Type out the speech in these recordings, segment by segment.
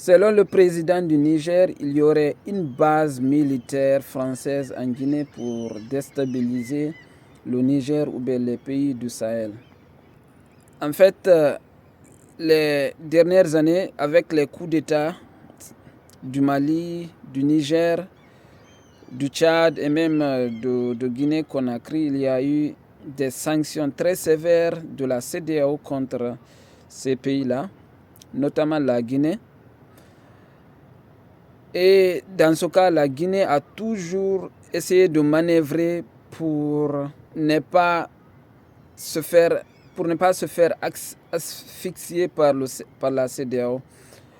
Selon le président du Niger, il y aurait une base militaire française en Guinée pour déstabiliser le Niger ou bien les pays du Sahel. En fait, les dernières années, avec les coups d'État du Mali, du Niger, du Tchad et même de Guinée-Conakry, il y a eu des sanctions très sévères de la CEDEAO contre ces pays-là, notamment la Guinée. Et dans ce cas, la Guinée a toujours essayé de manœuvrer pour ne pas se faire asphyxier par la CEDEAO.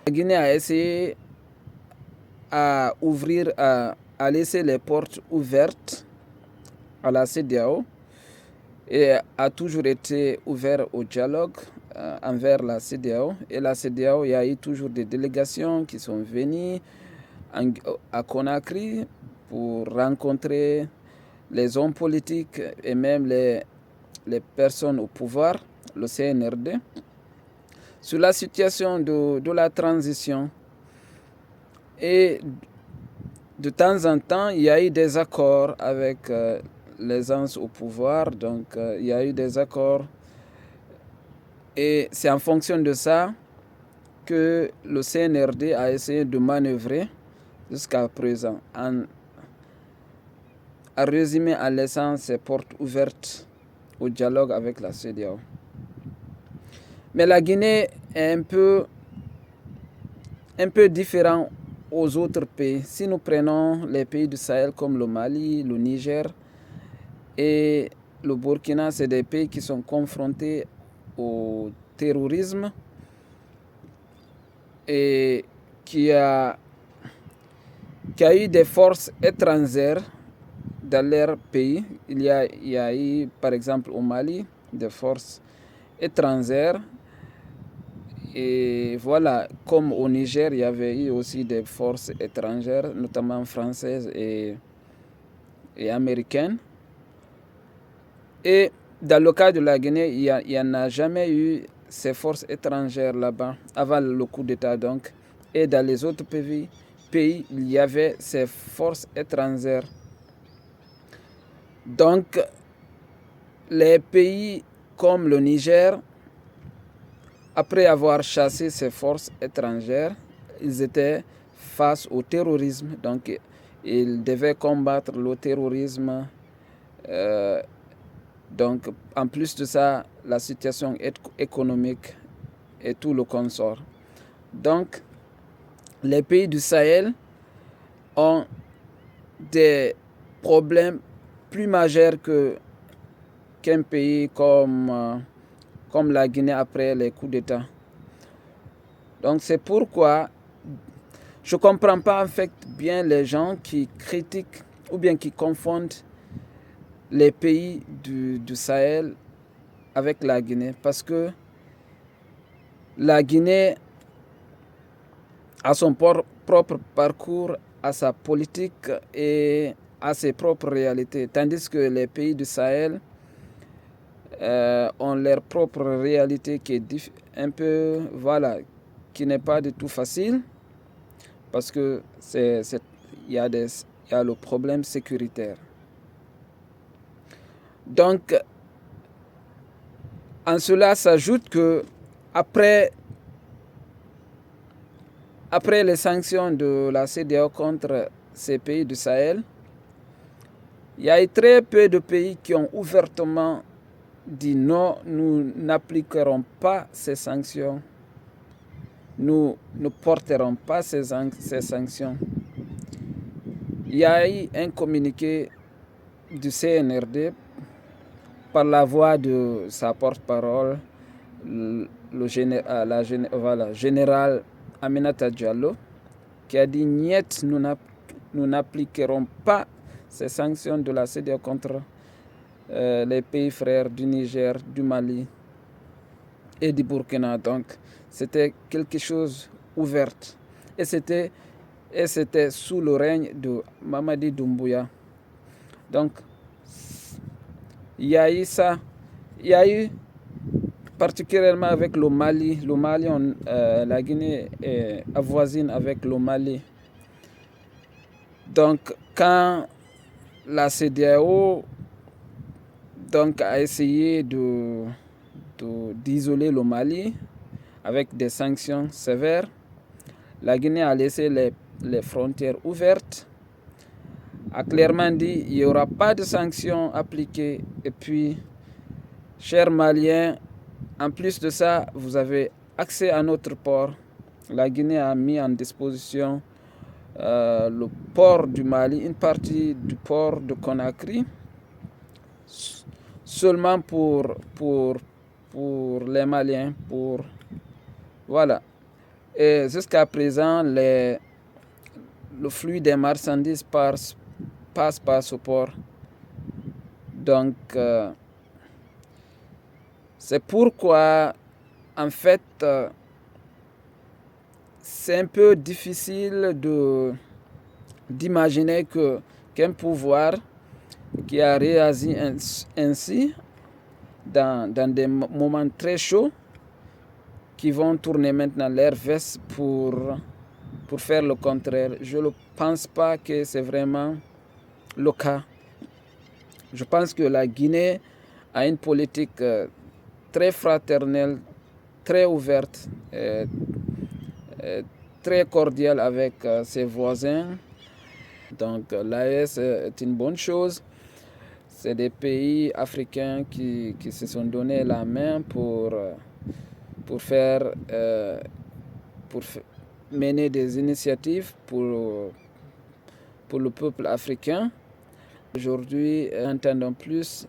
La Guinée a essayé à laisser les portes ouvertes à la CEDEAO et a toujours été ouvert au dialogue envers la CEDEAO. Et la CEDEAO, il y a eu toujours des délégations qui sont venues à Conakry pour rencontrer les hommes politiques et même les personnes au pouvoir, le CNRD, sur la situation de la transition. Et de temps en temps, il y a eu des accords avec les gens au pouvoir. Donc, il y a eu des accords. Et c'est en fonction de ça que le CNRD a essayé de manœuvrer jusqu'à présent, en résumé, en laissant ses portes ouvertes au dialogue avec la CEDEAO. Mais la Guinée est un peu différent aux autres pays. Si nous prenons les pays du Sahel comme le Mali, le Niger et le Burkina, c'est des pays qui sont confrontés au terrorisme et qui a eu des forces étrangères dans leur pays. Il y a eu, par exemple, au Mali, des forces étrangères. Et voilà, comme au Niger, il y avait eu aussi des forces étrangères, notamment françaises et américaines. Et dans le cas de la Guinée, il n'y en a jamais eu ces forces étrangères là-bas, avant le coup d'État donc. Et dans les autres pays, il y avait ces forces étrangères. Donc, les pays comme le Niger, après avoir chassé ces forces étrangères, ils étaient face au terrorisme. Donc, ils devaient combattre le terrorisme. Donc, en plus de ça, la situation économique et tout le consort. Donc, les pays du Sahel ont des problèmes plus majeurs qu'un pays comme la Guinée après les coups d'État. Donc, c'est pourquoi je ne comprends pas en fait bien les gens qui critiquent ou bien qui confondent les pays du Sahel avec la Guinée. Parce que la Guinée a son propre parcours, a sa politique et a ses propres réalités. Tandis que les pays du Sahel ont leur propre réalité qui est un peu, voilà, qui n'est pas du tout facile. Parce que il y a le problème sécuritaire. Donc, en cela s'ajoute que après les sanctions de la CEDEAO contre ces pays du Sahel, il y a eu très peu de pays qui ont ouvertement dit non, nous n'appliquerons pas ces sanctions. Nous ne porterons pas ces sanctions. Il y a eu un communiqué du CNRD par la voix de sa porte-parole, le général Aminata Diallo, qui a dit niet, nous n'appliquerons pas ces sanctions de la CEDEAO contre les pays frères du Niger, du Mali et du Burkina. Donc, c'était quelque chose ouvert. Et c'était sous le règne de Mamadi Doumbouya. Donc, il y a eu ça. Il y a eu particulièrement avec le Mali. Le Mali, la Guinée est avoisine avec le Mali. Donc, quand la CEDEAO a essayé d'isoler le Mali avec des sanctions sévères, la Guinée a laissé les frontières ouvertes, a clairement dit il n'y aura pas de sanctions appliquées. Et puis, chers Maliens, en plus de ça, vous avez accès à notre port. La Guinée a mis en disposition le port du Mali, une partie du port de Conakry, seulement pour les Maliens. Voilà. Et jusqu'à présent, le flux des marchandises passe par ce port. Donc, c'est pourquoi, en fait, c'est un peu difficile d'imaginer qu'un pouvoir qui a réagi ainsi dans des moments très chauds, qui vont tourner maintenant leur veste pour faire le contraire. Je ne pense pas que c'est vraiment le cas. Je pense que la Guinée a une politique très fraternelle, très ouverte, très cordiale avec ses voisins. Donc l'AES est une bonne chose. C'est des pays africains qui se sont donné la main pour mener des initiatives pour le peuple africain. Aujourd'hui, nous n'entendons plus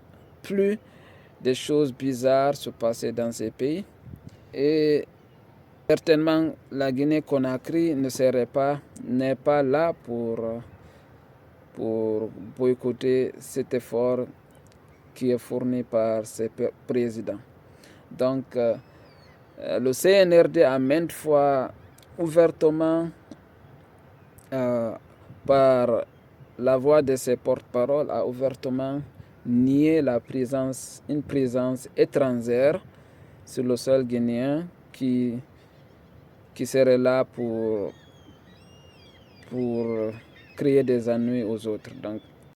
des choses bizarres se passer dans ces pays. Et certainement, la Guinée-Conakry n'est pas là pour boycotter cet effort qui est fourni par ses présidents. Donc, le CNRD a maintes fois ouvertement, par la voix de ses porte-paroles, a ouvertement nié une présence étrangère sur le sol guinéen qui serait là pour créer des ennuis aux autres. Donc,